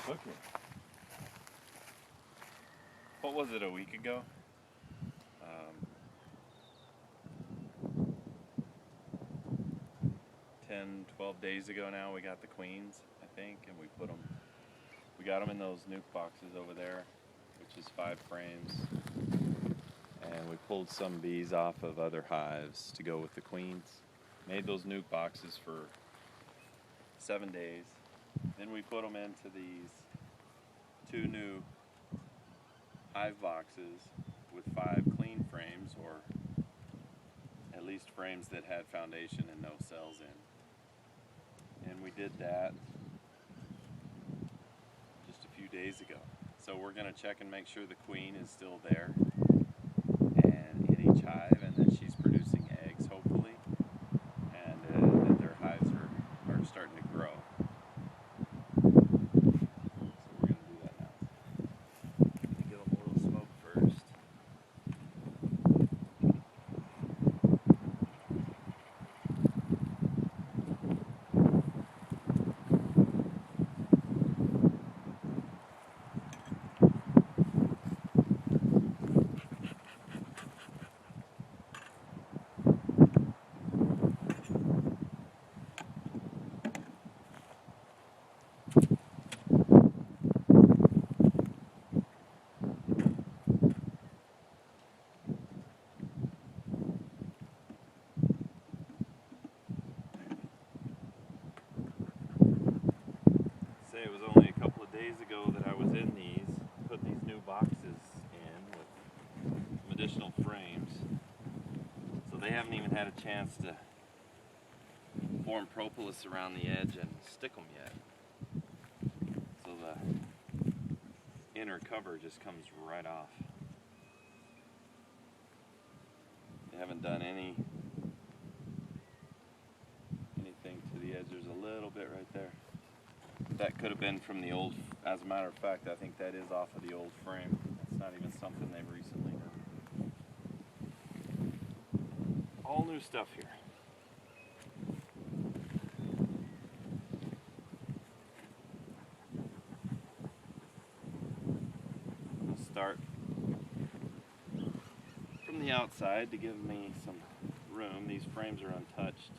Okay. What was it, a week ago? 10, 12 days ago now, we got the queens, I think, and we got them in those nuke boxes over there, which is 5 frames. And we pulled some bees off of other hives to go with the queens. Made those nuke boxes for 7 days. Then we put them into these 2 new hive boxes with 5 clean frames, or at least frames that had foundation and no cells in. And we did that just a few days ago. So we're going to check and make sure the queen is still there and in each hive, and that she's producing eggs, hopefully, and that their hives are starting to grow. So we're going to do that now. Give them a little smoke first. It was only a couple of days ago that I was in these, put these new boxes in with some additional frames. So they haven't even had a chance to form propolis around the edge and stick them yet. So the inner cover just comes right off. They haven't done anything to the edge. There's a little bit right there. That could have been from the old, as a matter of fact, I think that is off of the old frame. It's not even something they've recently done. All new stuff here. We'll start from the outside to give me some room. These frames are untouched.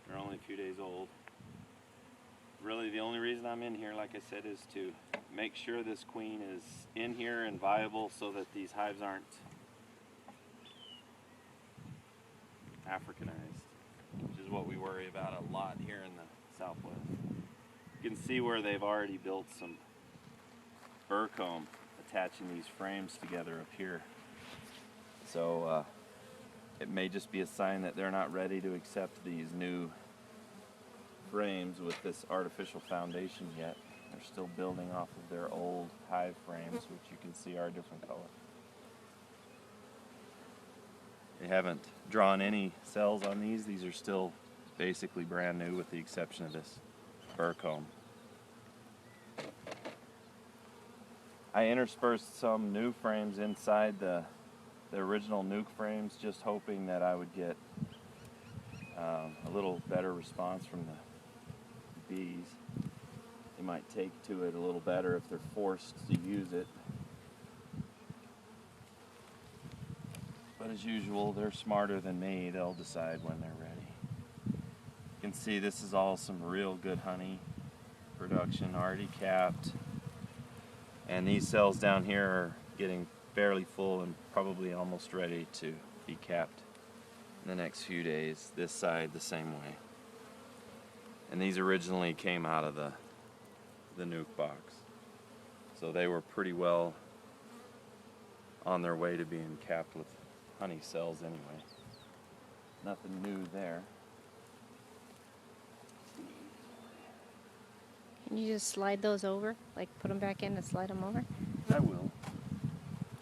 They're only a few days old. Really, the only reason I'm in here, like I said, is to make sure this queen is in here and viable so that these hives aren't Africanized, which is what we worry about a lot here in the Southwest. You can see where they've already built some burr comb attaching these frames together up here. So it may just be a sign that they're not ready to accept these new frames with this artificial foundation yet. They're still building off of their old hive frames, which you can see are a different color. They haven't drawn any cells on these. These are still basically brand new with the exception of this burr comb. I interspersed some new frames inside the original nuke frames, just hoping that I would get a little better response from the bees. They might take to it a little better if they're forced to use it. But as usual, they're smarter than me. They'll decide when they're ready. You can see this is all some real good honey production, already capped. And these cells down here are getting fairly full and probably almost ready to be capped in the next few days. This side the same way. And these originally came out of the nuke box. So they were pretty well on their way to being capped with honey cells anyway. Nothing new there. Can you just slide those over? Like put them back in and slide them over? I will.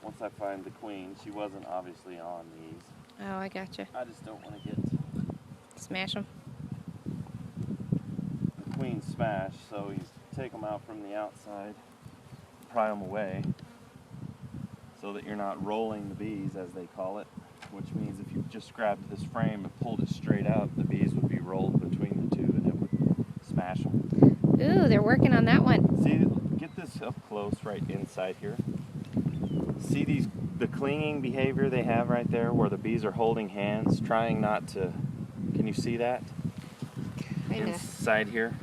Once I find the queen. She wasn't obviously on these. Oh, I gotcha. I just don't want to get Smash them. the queen smashed, so you take them out from the outside, pry them away, so that you're not rolling the bees, as they call it, which means if you just grabbed this frame and pulled it straight out, the bees would be rolled between the two and it would smash them. Ooh, they're working on that one. See, this up close right inside here. See the clinging behavior they have right there where the bees are holding hands, trying not to, can you see that? Kinda. Inside here.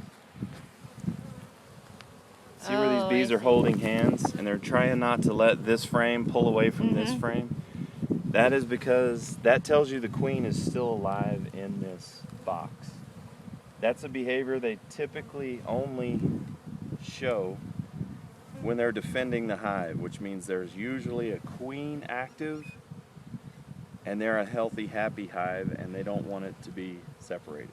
See where these Oh, bees I are see. holding hands and they're trying not to let this frame pull away from this frame? That is because that tells you the queen is still alive in this box. That's a behavior they typically only show when they're defending the hive, which means there's usually a queen active and they're a healthy, happy hive and they don't want it to be separated.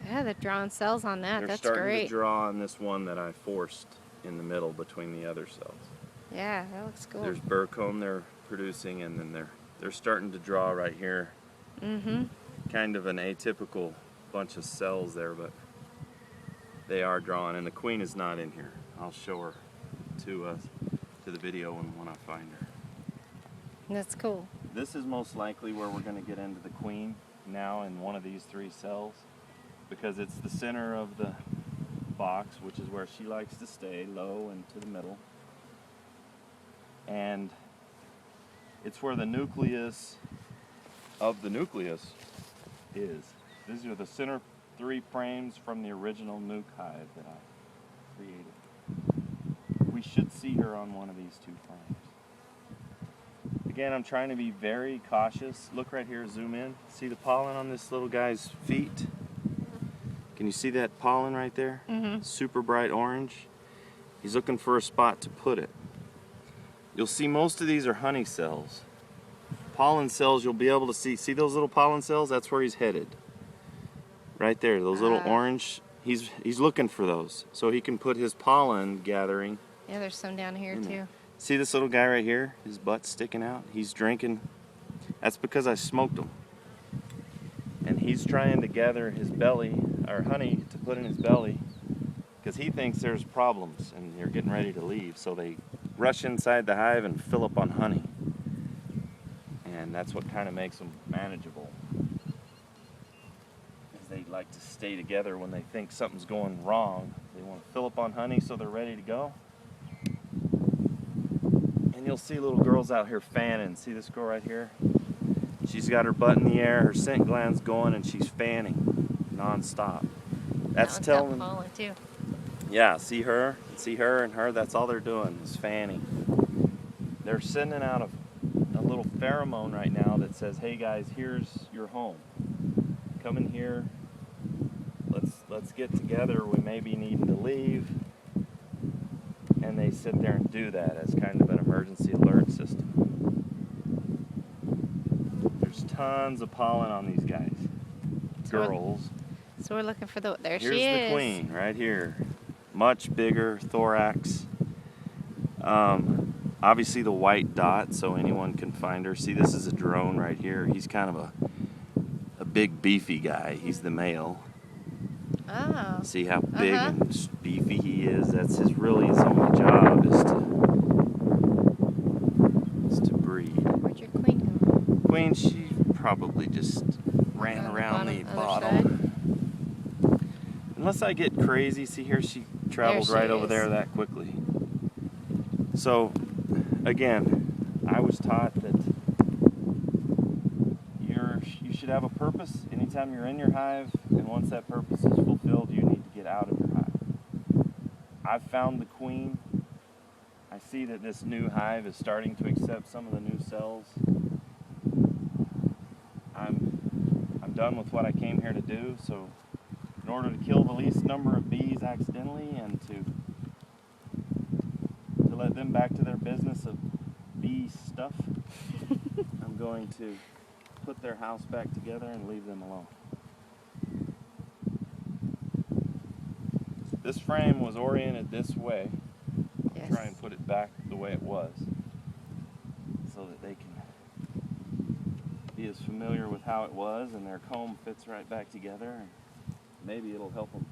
Yeah, they're drawing cells on that. They're That's starting great. to draw on this one that I forced in the middle between the other cells. Yeah, that looks cool. There's burr comb they're producing, and then they're starting to draw right here. Kind of an atypical bunch of cells there, but they are drawing, and the queen is not in here. I'll show her to the video when I find her. That's cool. This is most likely where we're going to get into the queen now in one of these 3 cells, because it's the center of the box, which is where she likes to stay, low and to the middle. And it's where the nucleus of the nucleus is. These are the center 3 frames from the original nuke hive that I created. We should see her on one of these 2 frames. Again, I'm trying to be very cautious. Look right here, zoom in. See the pollen on this little guy's feet? Can you see that pollen right there? Super bright orange. He's looking for a spot to put it. You'll see most of these are honey cells. Pollen cells you'll be able to see. See those little pollen cells? That's where he's headed. Right there, those little orange. He's looking for those so he can put his pollen gathering. Yeah, there's some down here too. See this little guy right here? His butt's sticking out. He's drinking. That's because I smoked him. And he's trying to gather his belly, or honey, to put in his belly because he thinks there's problems and you're getting ready to leave. So they rush inside the hive and fill up on honey. And that's what kind of makes them manageable. Is they like to stay together when they think something's going wrong. They want to fill up on honey so they're ready to go. And you'll see little girls out here fanning. See this girl right here? She's got her butt in the air, her scent gland's going, and she's fanning non-stop. That's telling. Pollen too. Yeah, see her and her, that's all they're doing is fanning. They're sending out a little pheromone right now that says, hey guys, here's your home. Come in here, let's get together, we may be needing to leave. And they sit there and do that as kind of an emergency alert system. There's tons of pollen on these guys. Girls. So we're looking for the, there Here's she is. the queen right here. Much bigger thorax. Obviously the white dot so anyone can find her. See, this is a drone right here. He's kind of a big beefy guy. He's the male. Oh. See how big and beefy he is? That's his only job is to breed. Where'd your queen go? Queen, she probably just ran around the bottom. Unless I get crazy, see here, she traveled right over there that quickly. So, again, I was taught that you should have a purpose anytime you're in your hive, and once that purpose is fulfilled, you need to get out of your hive. I've found the queen. I see that this new hive is starting to accept some of the new cells. I'm done with what I came here to do, so in order to kill the least number of bees accidentally and to let them back to their business of bee stuff, I'm going to put their house back together and leave them alone. This frame was oriented this way. Yes. Try and put it back the way it was so that they can be as familiar with how it was and their comb fits right back together, and maybe it'll help them